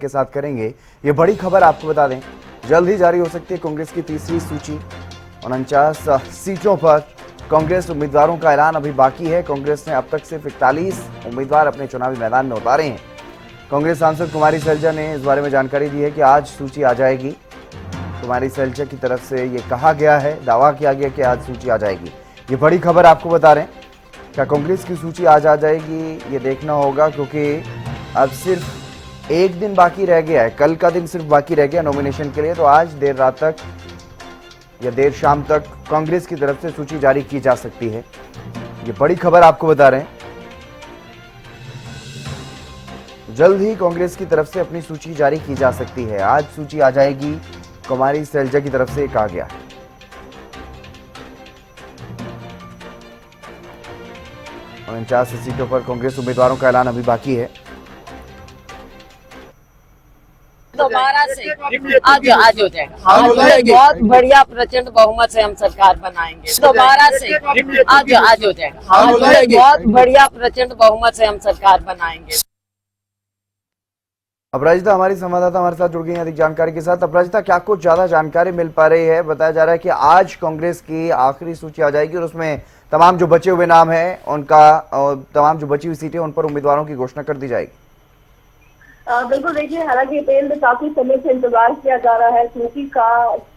के साथ करेंगे। ये बड़ी खबर आपको बता दें, जल्द ही जारी हो सकती है कांग्रेस की तीसरी सूची। 49 सीटों पर कांग्रेस उम्मीदवारों का ऐलान अभी बाकी है। कांग्रेस ने अब तक सिर्फ 41 उम्मीदवार अपने चुनावी मैदान में उतारे हैं। कांग्रेस सांसद कुमारी सैलजा ने इस बारे में जानकारी दी है कि आज सूची आ जाएगी। कुमारी सैलजा की तरफ से ये कहा गया है, दावा किया गया कि आज सूची आ जाएगी। ये बड़ी खबर आपको बता रहे हैं। क्या कांग्रेस की सूची आज आ जाएगी, ये देखना होगा, क्योंकि अब सिर्फ एक दिन बाकी रह गया है। कल का दिन सिर्फ बाकी रह गया नॉमिनेशन के लिए। तो आज देर रात तक या देर शाम तक कांग्रेस की तरफ से सूची जारी की जा सकती है। ये बड़ी खबर आपको बता रहे हैं। जल्द ही कांग्रेस की तरफ से अपनी सूची जारी की जा सकती है। आज सूची आ जाएगी, कुमारी सैलजा की तरफ से कहा गया है। 49 सीटों पर कांग्रेस उम्मीदवारों का ऐलान अभी बाकी है। दोबारा से आज हो जाएगा। बहुत बढ़िया प्रचंड बहुमत से हम सरकार बनाएंगे। दोबारा से आज हो जाएगा। बहुत बढ़िया प्रचंड बहुमत से हम सरकार बनाएंगे। अपराजिता हमारी संवाददाता हमारे साथ जुड़ गई हैं अधिक जानकारी के साथ। अपराजिता, क्या कुछ ज्यादा जानकारी मिल पा रही है? बताया जा रहा है कि आज कांग्रेस की आखिरी सूची आ जाएगी और उसमें तमाम जो बचे हुए नाम हैं उनका और तमाम जो बची हुई सीटें उन पर उम्मीदवारों की घोषणा कर दी जाएगी। बिल्कुल, देखिए, हालांकि पेंड काफी समय से इंतजार किया जा रहा है। सूची का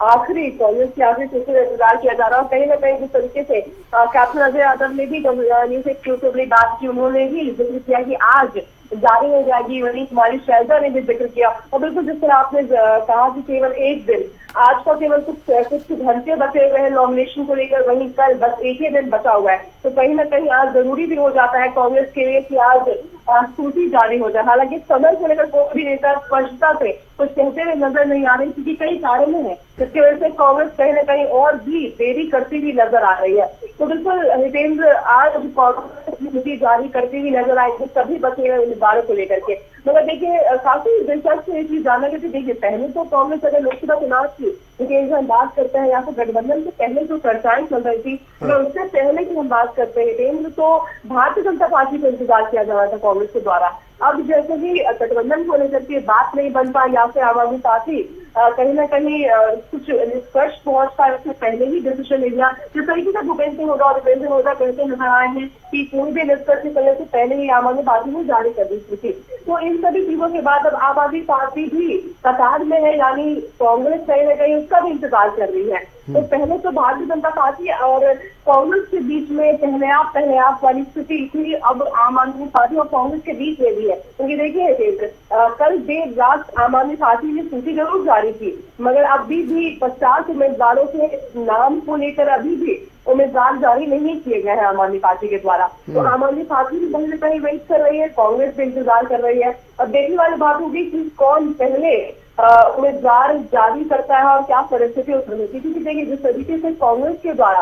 आखिरी कांग्रेस की आखिरी सूची का इंतजार किया जा रहा है। कहीं ना कहीं जिस तरीके से कैप्टन अजय यादव ने भी न्यूज एक्सक्लूसिवली बात की, उन्होंने भी जिक्र किया कि आज जारी हो जाएगी। वहीं कुमारी सैलजा ने भी जिक्र किया। और बिल्कुल जिस तरह आपने कहा कि केवल एक दिन, आज का केवल कुछ घंटे बचे हुए हैं नॉमिनेशन को लेकर, वहीं कल बस एक ही दिन बचा हुआ है। तो कहीं ना कहीं आज जरूरी भी हो जाता है कांग्रेस के लिए कि आज सूची जारी हो जाए। हालांकि समय को लेकर कोई भी नेता स्पष्टता से कुछ कहते हुए नजर नहीं आ रही, क्योंकि कई कारण हैं जिसकी वजह से कांग्रेस कहीं ना कहीं और भी देरी करती हुई नजर आ रही है। तो बिल्कुल हितेंद्र, आज कांग्रेस की सूची जारी करती हुई नजर आएगी सभी बचे हुए उम्मीदवारों को लेकर के। मगर देखिए, काफी दिलचस्प ये चीज जानना कि देखिए, पहले तो कांग्रेस अगर लोकसभा चुनाव की देखिए हम बात करते हैं या फिर गठबंधन से पहले जो चर्चाएं चल रही थी, अगर उससे पहले की हम बात करते हैं हितेंद्र, तो भारतीय जनता पार्टी को इंतजार किया जा रहा था कांग्रेस के द्वारा। अब जैसे ही गठबंधन को लेकर के बात नहीं बन पाई या फिर आम आदमी पार्टी कहीं ना कहीं कुछ निष्कर्ष पहुंच पाए, उससे पहले ही डिसीजन ले लिया। जिस तरीके से भूपेंद्र सिंह हुड्डा और देवेंद्र हुड्डा कहते नजर आए हैं कि कोई भी निष्कर्ष निकलने से पहले ही आम आदमी पार्टी ने जारी कर दी थी। तो इन सभी चीजों के बाद अब आम आदमी पार्टी भी कतार में है, यानी कांग्रेस कहीं ना कहीं उसका भी इंतजार कर रही है। तो पहले तो भारतीय जनता पार्टी और कांग्रेस के बीच में पहले आप वाली स्थिति थी। अब आम आदमी पार्टी और कांग्रेस के बीच में भी है, क्योंकि देखिए कल देर रात आम आदमी पार्टी ने सूची जरूर जारी की, मगर अभी भी 50 उम्मीदवारों के नाम को लेकर अभी भी उम्मीदवार जारी नहीं किए गए हैं आम आदमी पार्टी के द्वारा। तो आम आदमी पार्टी भी कहीं ना कहीं वेट कर रही है, कांग्रेस भी इंतजार कर रही है। अब देखने वाली बात होगी कि कौन पहले उम्मीदवार जारी करता है और क्या परिस्थिति उत्पन्न होती है। क्योंकि देखिए, जिस तरीके से कांग्रेस के द्वारा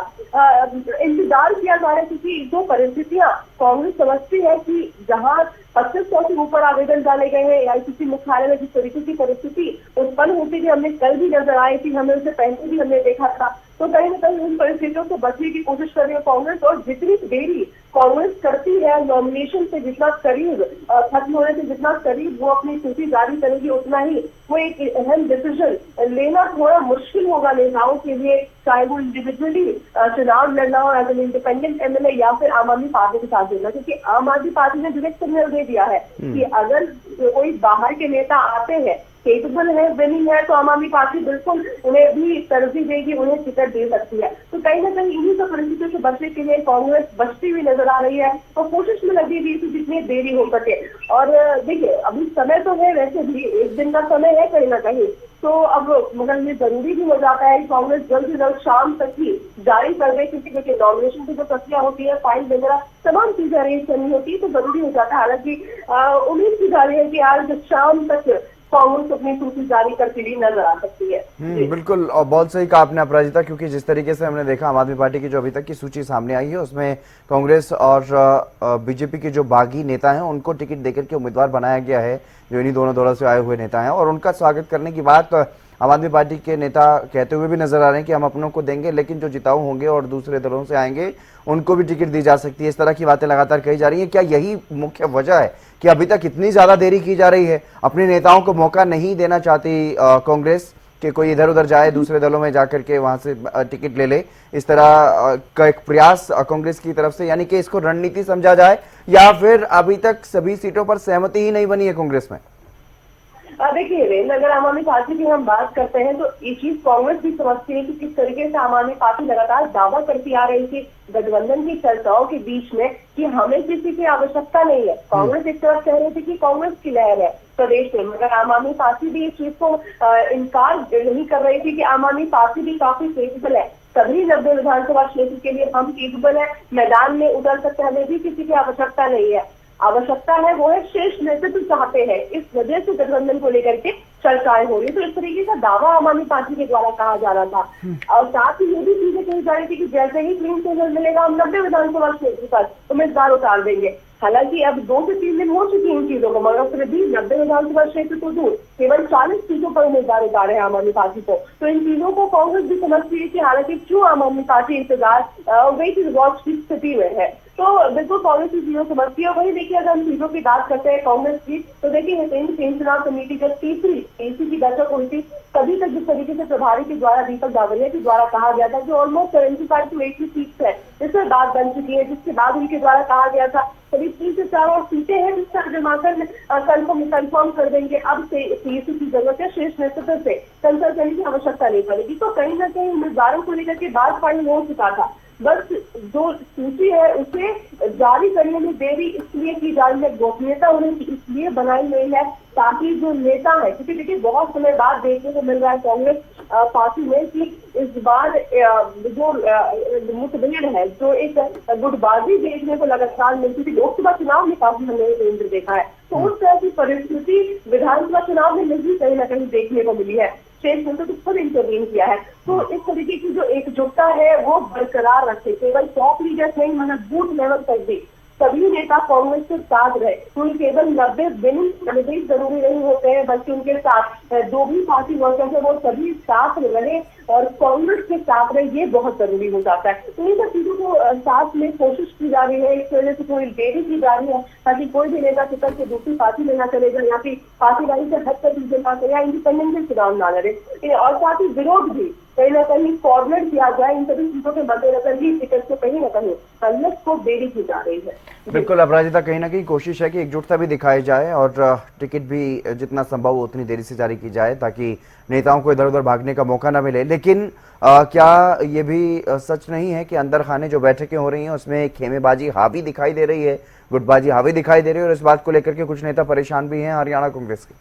इंतजार किया जा रहा है, क्योंकि जो परिस्थितियां कांग्रेस समझती है कि जहां 2500 से ऊपर आवेदन डाले गए हैं AICC मुख्यालय में, जिस तरीके की परिस्थिति उत्पन्न होती थी हमने कल भी नजर आई थी, हमें उससे पहले भी हमने देखा था। तो कहीं ना कहीं उन परिस्थितियों से बचने की कोशिश कर रही है कांग्रेस। और जितनी देरी कांग्रेस करती है, नॉमिनेशन से जितना करीब खत्म होने से जितना करीब वो अपनी सूची जारी करेगी, उतना ही वो एक अहम डिसीजन लेना थोड़ा मुश्किल होगा नेताओं के लिए, चाहे वो इंडिविजुअली चुनाव लड़ना हो एज एन इंडिपेंडेंट MLA या फिर आम आदमी पार्टी के साथ जुड़ना। क्योंकि आम आदमी पार्टी ने डायरेक्ट सिग्नल दे दिया है कि अगर कोई बाहर के नेता आते हैं, केपेबल है, विनिंग है, तो आम आदमी पार्टी बिल्कुल उन्हें भी तरजीह देगी, उन्हें टिकट दे सकती है। तो कहीं ना कहीं इन्हीं सब परिस्थितियों से बचने के लिए कांग्रेस बचती हुई नजर आ रही है और कोशिश में लगी हुई थी जितनी देरी हो सके। और देखिए, अभी समय तो है, वैसे भी एक दिन का समय है कहीं ना कहीं। तो अब मगर ये जरूरी भी हो जाता है कि कांग्रेस जल्द से जल्द शाम तक ही जारी कर दे, क्योंकि देखिए नॉमिनेशन की जो प्रक्रिया होती है, फाइल वगैरह तमाम चीजें अरेंज करनी होती है, तो जरूरी हो जाता है। हालांकि उम्मीद की जा रही है कि आज शाम तक कांग्रेस अपनी सूची जारी करती हुई नजर आ सकती है। बिल्कुल, और बहुत सही कहा आपने अपराजिता, क्योंकि जिस तरीके से हमने देखा आम आदमी पार्टी की जो अभी तक की सूची सामने आई है उसमें कांग्रेस और बीजेपी के जो बागी नेता हैं उनको टिकट देकर के उम्मीदवार बनाया गया है, जो इन्हीं दोनों दलों से आए हुए नेता हैं, और उनका स्वागत करने की बात आम आदमी पार्टी के नेता कहते हुए भी नजर आ रहे हैं कि हम अपनों को देंगे, लेकिन जो जिताऊ होंगे और दूसरे दलों से आएंगे उनको भी टिकट दी जा सकती है। इस तरह की बातें लगातार कही जा रही हैं। क्या यही मुख्य वजह है कि अभी तक इतनी ज्यादा देरी की जा रही है? अपने नेताओं को मौका नहीं देना चाहती कांग्रेस कि कोई इधर उधर जाए, दूसरे दलों में जाकर के वहां से टिकट ले ले, इस तरह का एक प्रयास कांग्रेस की तरफ से, यानी कि इसको रणनीति समझा जाए, या फिर अभी तक सभी सीटों पर सहमति ही नहीं बनी है कांग्रेस में? देखिए वीरेंद्र, अगर आम आदमी पार्टी की हम बात करते हैं तो ये चीज कांग्रेस भी समझती है कि किस तरीके से आम आदमी पार्टी लगातार दावा करती आ रही थी गठबंधन की चर्चाओं के बीच में कि हमें किसी की आवश्यकता नहीं है। कांग्रेस एक तरफ कह रही थी कि कांग्रेस की लहर है प्रदेश में, मगर आम आदमी पार्टी भी इस चीज को इनकार नहीं कर रही थी कि आम आदमी पार्टी भी काफी केपेबल है। सभी 90 विधानसभा क्षेत्र के लिए हम केपेबल है, मैदान में उतर सकते, हमें भी किसी की आवश्यकता नहीं है। आवश्यकता है वो है श्रेष्ठ नेतृत्व चाहते हैं, इस वजह से गठबंधन को लेकर के चर्चाएं हो रही है। तो इस तरीके का दावा आम आदमी पार्टी के द्वारा कहा जा रहा था और साथ ही ये भी चीजें कही जा रही थी कि जैसे ही क्लीन रिजल्ट मिलेगा हम 90 विधानसभा क्षेत्र पर उम्मीदवार उतार देंगे। हालांकि अब 2 से 3 दिन हो चुकी इन चीजों को, मगर फिर भी 90 विधानसभा क्षेत्र को दूर केवल 40 सीटों पर उम्मीदवार उतारे आम आदमी पार्टी को। तो इन चीजों को कांग्रेस भी समझती है कि हालांकि क्यों आम आदमी पार्टी इंतजार वेट एंड वॉच की स्थिति में है। तो बिल्कुल कांग्रेस की चीजों समझती है। वही देखिए, अगर हम चीजों की बात करते हैं कांग्रेस की, तो देखिए केंद्रीय चुनाव समिति जब तीसरी की बैठक हुई थी, तभी तक जिस तरीके से प्रभारी के द्वारा दीपक जावड़िया के द्वारा कहा गया था कि ऑलमोस्ट 75 to 80 सीट है, जिससे बात बन चुकी है, जिसके बाद उनके द्वारा कहा गया था करीब 3 से 4 और सीटें हैं जिसका जमाकर कंफर्म कर देंगे। अब से सीएसी की जरूरत है, श्रेष्ठ नेतृत्व से कंसल्ट करने की आवश्यकता नहीं पड़ेगी। तो कहीं ना कहीं उम्मीदवारों को लेकर के बात फाइनल हो चुका था, बस जो सूची है उसे जारी करने में देरी इसलिए की जा रही है, गोपनीयता उन्हें इसलिए बनाई गई है ताकि जो नेता है, क्योंकि देखिए बहुत समय बाद देखने को मिल रहा है कांग्रेस पार्टी में कि इस बार जो मुठभेड़ है, जो एक गुटबाजी देखने को लगातार मिलती थी लोकसभा चुनाव में, काफी हमने केंद्र देखा है, तो उस तरह की परिस्थिति विधानसभा चुनाव में नहीं कहीं ना कहीं देखने को मिली है। शेष ने तो खुद इंटरवीन किया है। तो इस तरीके की जो एकजुटता है वो बरकरार रखे, केवल टॉप लीडर्स नहीं मतलब बूथ लेवल तक भी सभी नेता कांग्रेस के साथ रहे। उनके केवल 90 दिन कैंडिडेट जरूरी नहीं होते हैं, बल्कि उनके साथ जो भी पार्टी वर्कर्स है वो सभी साथ रहे और कांग्रेस के साथ रहे, ये बहुत जरूरी हो जाता है। तो इन सब चीजों को साथ में कोशिश की जा रही है, इस वजह से थोड़ी देरी की जा रही है ताकि कोई भी नेता टिकट से दूसरी पार्टी में ना चले जाए या फिर पार्टीदारी से हट कर चीजें ना करे या इंडिपेंडेंट चुनाव ना लड़े, और साथ ही विरोध भी कहीं ना कहीं फॉरवर्ड किया जाए। इन सभी चीजों के मद्देनजर ही टिकट से कहीं ना कहीं कांग्रेस को देरी की जा रही है। बिल्कुल अपराजिता, कहीं ना कहीं कोशिश है कि एकजुटता भी दिखाई जाए और टिकट भी जितना संभव हो उतनी देरी से जारी की जाए ताकि नेताओं को इधर उधर भागने का मौका न मिले। लेकिन क्या ये भी सच नहीं है कि अंदर खाने जो बैठकें हो रही हैं उसमें खेमेबाजी हावी दिखाई दे रही है, गुटबाजी हावी दिखाई दे रही है, और इस बात को लेकर के कुछ नेता परेशान भी हैं हरियाणा कांग्रेस के?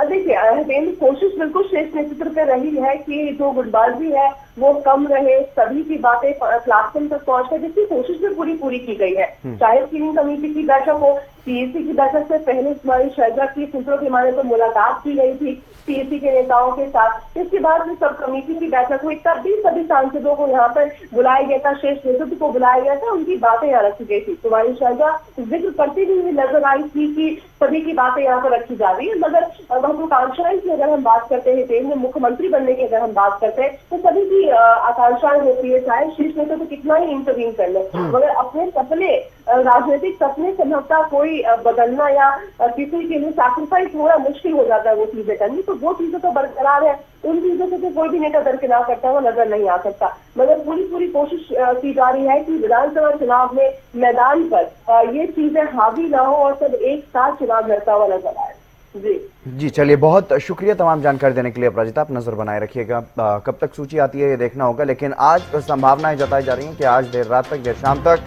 देखिए कोशिश बिल्कुल श्रेष्ठ नेतृत्व पे रही है कि जो गुटबाजी है वो कम रहे, सभी की बातें प्लेटफॉर्म तक पहुंचे, जिसकी कोशिश भी पूरी की गई है। चाहे स्क्रीनिंग कमेटी की बैठक हो, सीएसी की बैठक से पहले हमारी शर्जा की सूत्रों के माने तो मुलाकात की गई थी सीएसी के नेताओं के साथ। इसके बाद में सब कमेटी की बैठक हुई, तब भी सभी सांसदों को यहाँ पर बुलाया गया था, श्रेष्ठ नेतृत्व को बुलाया गया था, उनकी बातें यहाँ रखी गई थी। तुम्हारी शर्जा जिक्र करती हुई नजर आई थी कि सभी की बातें यहाँ पर रखी जा रही है। मगर महत्वाकांक्षाएं की अगर हम बात करते हैं, देश में मुख्यमंत्री बनने की अगर हम बात करते हैं, तो सभी की आकांक्षाएं होती है, चाहे शीर्ष नेता तो कितना ही इंटरवीन कर ले, मगर अपने सपने, राजनीतिक सपने संभवतः कोई बदलना या किसी के लिए सैक्रिफाइस थोड़ा मुश्किल हो जाता है वो चीजें करनी, तो वो चीजें तो बरकरार है। उन चीजों से तो कोई भी नेता दरकिनार करता हुआ नजर नहीं आ सकता, मगर पूरी कोशिश की जा रही है कि विधानसभा चुनाव में मैदान पर ये चीजें हावी ना हो और सब एक साथ चुनाव लड़ता हुआ नजर आए। जी चलिए, बहुत शुक्रिया तमाम जानकारी देने के लिए अपराजिता। आप नजर बनाए रखिएगा, कब तक सूची आती है ये देखना होगा, लेकिन आज संभावनाएं जताई जा रही हैं कि आज देर रात तक, देर शाम तक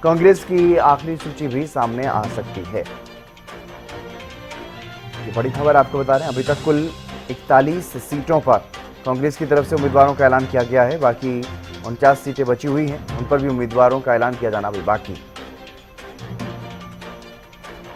कांग्रेस की आखिरी सूची भी सामने आ सकती है। ये बड़ी खबर आपको बता रहे हैं, अभी तक कुल 41 सीटों पर कांग्रेस की तरफ से उम्मीदवारों का ऐलान किया गया है, बाकी 49 सीटें बची हुई हैं, उन पर भी उम्मीदवारों का ऐलान किया जाना अभी बाकी।